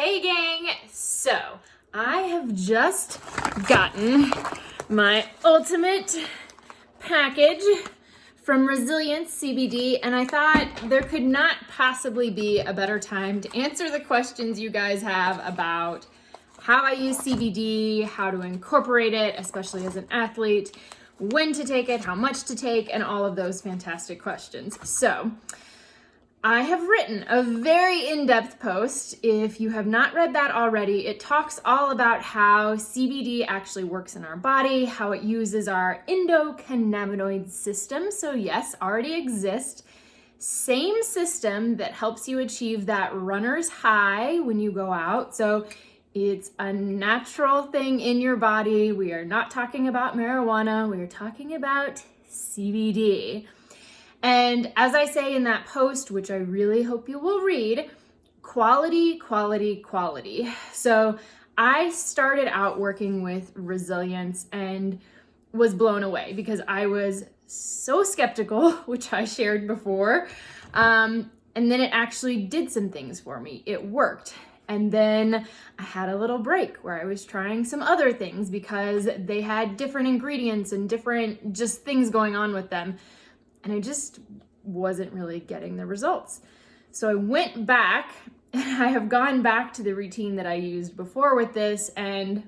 Hey gang, so I have just gotten my ultimate package from Resilience CBD, and I thought there could not possibly be a better time to answer the questions you guys have about how I use CBD, how to incorporate it, especially as an athlete, when to take it, how much to take, and all of those fantastic questions. So I have written a very in-depth post. If you have not read that already, it talks all about how CBD actually works in our body, how it uses our endocannabinoid system. So yes, already exists. Same system that helps you achieve that runner's high when you go out. So it's a natural thing in your body. We are not talking about marijuana. We are talking about CBD. And as I say in that post, which I really hope you will read, quality, quality, quality. So I started out working with Resilience and was blown away because I was so skeptical, which I shared before. And then it actually did some things for me. It worked. And then I had a little break where I was trying some other things because they had different ingredients and different just things going on with them. And I just wasn't really getting the results. So I went back and I have gone back to the routine that I used before with this, and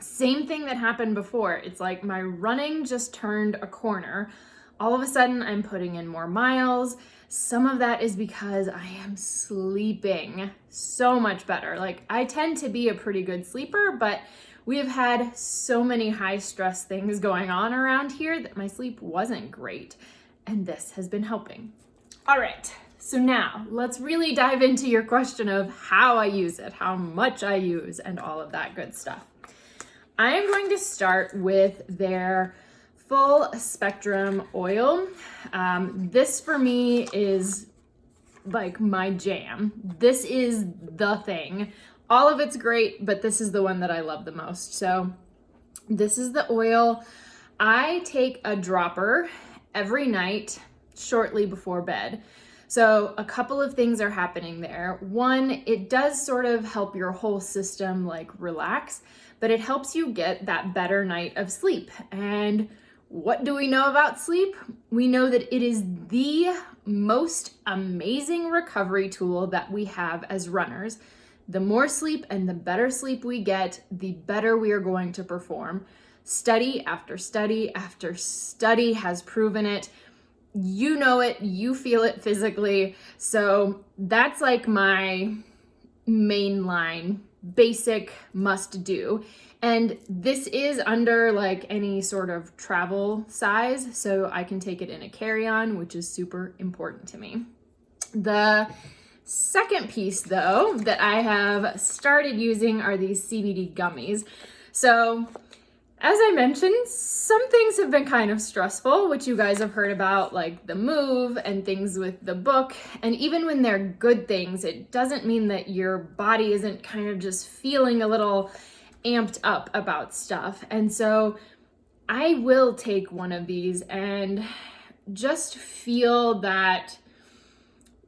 same thing that happened before. It's like my running just turned a corner. All of a sudden I'm putting in more miles. Some of that is because I am sleeping so much better. Like, I tend to be a pretty good sleeper, but we have had so many high stress things going on around here that my sleep wasn't great. And this has been helping. All right, so now let's really dive into your question of how I use it, how much I use, and all of that good stuff. I am going to start with their full spectrum oil. This for me is like my jam. This is the thing. All of it's great, but this is the one that I love the most. So this is the oil. I take a dropper every night shortly before bed. So a couple of things are happening there. One, it does sort of help your whole system like relax, but it helps you get that better night of sleep. And what do we know about sleep? We know that it is the most amazing recovery tool that we have as runners. The more sleep and the better sleep we get, the better we are going to perform. Study after study after study has proven it. You know it, you feel it physically. So that's like my mainline, basic must do. And this is under like any sort of travel size, so I can take it in a carry-on, which is super important to me. The second piece though that I have started using are these CBD gummies. So as I mentioned, some things have been kind of stressful, which you guys have heard about, like the move and things with the book. And even when they're good things, it doesn't mean that your body isn't kind of just feeling a little amped up about stuff. And so I will take one of these and just feel that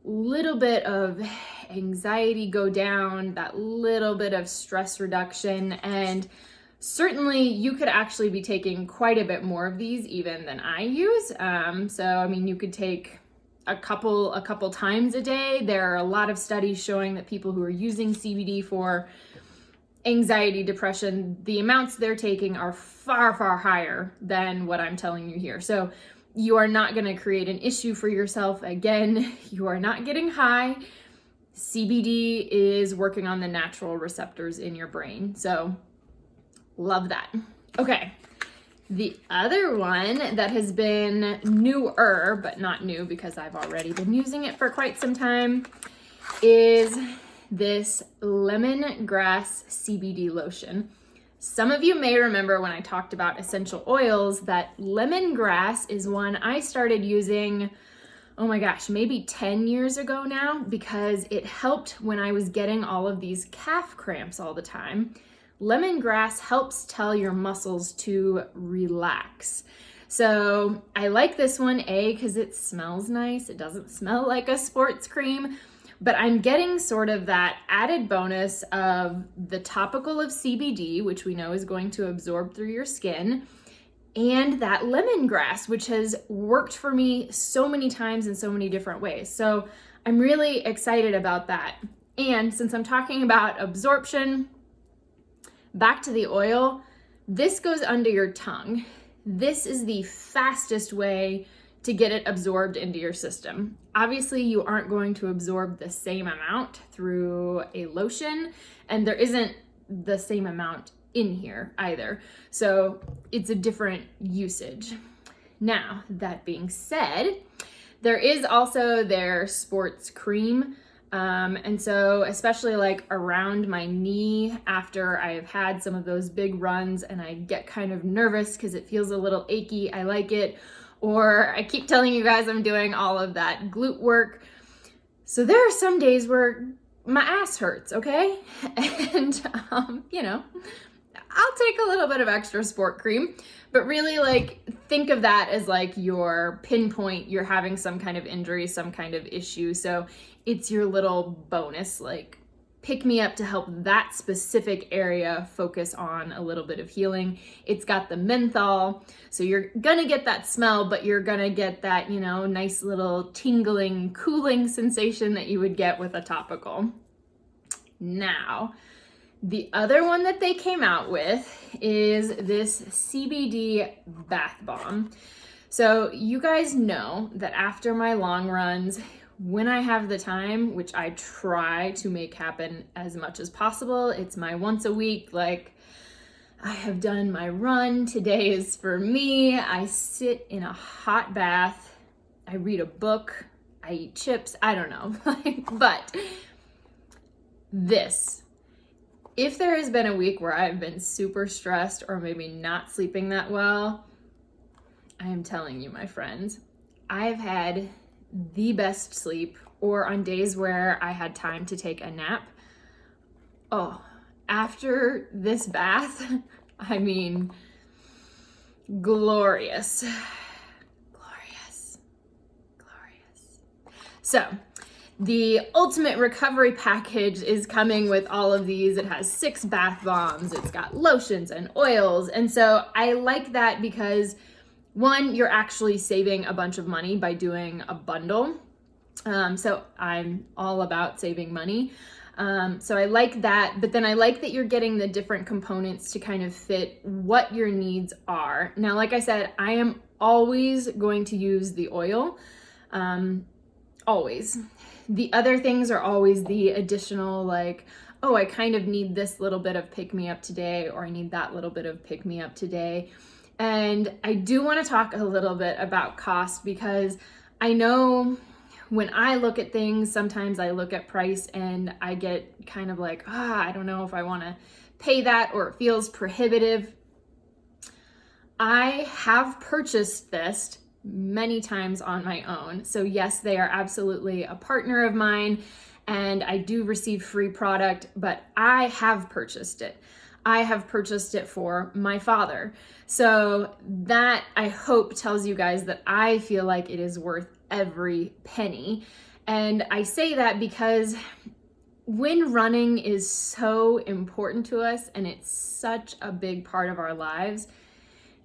little bit of anxiety go down, that little bit of stress reduction. And certainly you could actually be taking quite a bit more of these even than I use. So, I mean, you could take a couple times a day. There are a lot of studies showing that people who are using CBD for anxiety, depression, the amounts they're taking are far, far higher than what I'm telling you here. So you are not going to create an issue for yourself. Again, you are not getting high. CBD is working on the natural receptors in your brain. So love that. Okay. The other one that has been newer, but not new because I've already been using it for quite some time, is this lemongrass CBD lotion. Some of you may remember when I talked about essential oils that lemongrass is one I started using, oh my gosh, maybe 10 years ago now, because it helped when I was getting all of these calf cramps all the time. Lemongrass helps tell your muscles to relax. So I like this one, A, because it smells nice. It doesn't smell like a sports cream, but I'm getting sort of that added bonus of the topical of CBD, which we know is going to absorb through your skin, and that lemongrass, which has worked for me so many times in so many different ways. So I'm really excited about that. And since I'm talking about absorption, back to the oil, this goes under your tongue. This is the fastest way to get it absorbed into your system. Obviously, you aren't going to absorb the same amount through a lotion, and there isn't the same amount in here either. So it's a different usage. Now, that being said, there is also their sports cream. And so especially like around my knee after I've had some of those big runs and I get kind of nervous because it feels a little achy, I like it. Or I keep telling you guys I'm doing all of that glute work. So there are some days where my ass hurts, okay? And, I'll take a little bit of extra sport cream, but really like think of that as like your pinpoint, you're having some kind of injury, some kind of issue. So it's your little bonus, like pick me up to help that specific area focus on a little bit of healing. It's got the menthol, so you're gonna get that smell, but you're gonna get that, nice little tingling, cooling sensation that you would get with a topical. Now, the other one that they came out with is this CBD Bath Bomb. So you guys know that after my long runs, when I have the time, which I try to make happen as much as possible, it's my once a week, like I have done my run, today is for me, I sit in a hot bath, I read a book, I eat chips, I don't know, but this, if there has been a week where I've been super stressed or maybe not sleeping that well, I am telling you, my friends, I've had the best sleep, or on days where I had time to take a nap. Oh, after this bath, I mean, glorious, glorious, glorious. So, the ultimate recovery package is coming with all of these. It has 6 bath bombs, it's got lotions and oils. And so I like that because one, you're actually saving a bunch of money by doing a bundle. So I'm all about saving money. So I like that, but then I like that you're getting the different components to kind of fit what your needs are. Now, like I said, I am always going to use the oil, always. The other things are always the additional, like, oh, I kind of need this little bit of pick-me-up today, or I need that little bit of pick-me-up today. And I do want to talk a little bit about cost, because I know when I look at things, sometimes I look at price and I get kind of like, I don't know if I want to pay that, or it feels prohibitive. I have purchased this many times on my own. So yes, they are absolutely a partner of mine and I do receive free product, but I have purchased it. I have purchased it for my father. So that, I hope, tells you guys that I feel like it is worth every penny. And I say that because when running is so important to us and it's such a big part of our lives,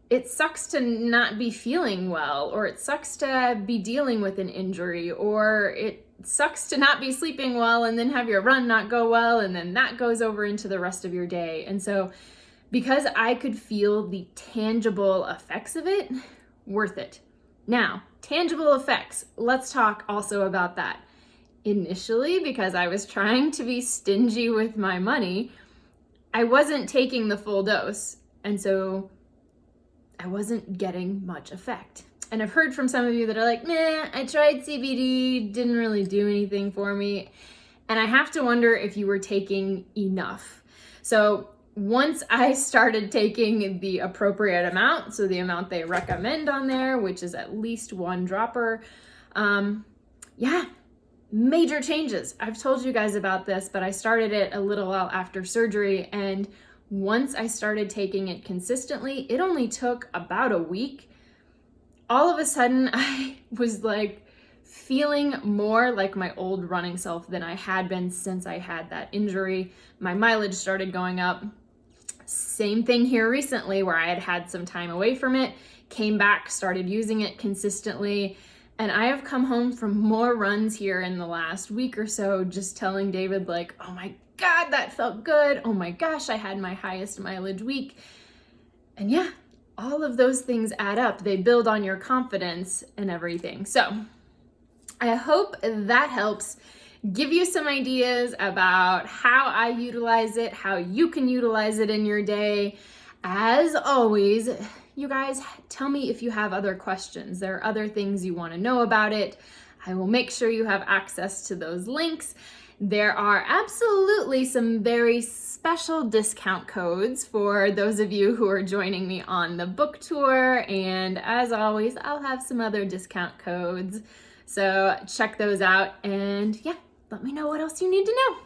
it sucks to not be feeling well, or it sucks to be dealing with an injury, or it sucks to not be sleeping well and then have your run not go well, and then that goes over into the rest of your day. And so because I could feel the tangible effects of it, worth it. Now, tangible effects, let's talk also about that. Initially, because I was trying to be stingy with my money, I wasn't taking the full dose. And so I wasn't getting much effect. And I've heard from some of you that are like, I tried CBD, didn't really do anything for me. And I have to wonder if you were taking enough. So once I started taking the appropriate amount, so the amount they recommend on there, which is at least 1 dropper, major changes. I've told you guys about this, but I started it a little while after surgery, and once I started taking it consistently, it only took about a week. All of a sudden, I was like feeling more like my old running self than I had been since I had that injury. My mileage started going up. Same thing here recently where I had had some time away from it, came back, started using it consistently, and I have come home from more runs here in the last week or so, just telling David like, oh my God, that felt good. Oh my gosh, I had my highest mileage week. And yeah, all of those things add up. They build on your confidence and everything. So I hope that helps give you some ideas about how I utilize it, how you can utilize it in your day. As always, you guys, tell me if you have other questions. There are other things you want to know about it. I will make sure you have access to those links. There are absolutely some very special discount codes for those of you who are joining me on the book tour. And as always, I'll have some other discount codes. So check those out, and yeah, let me know what else you need to know.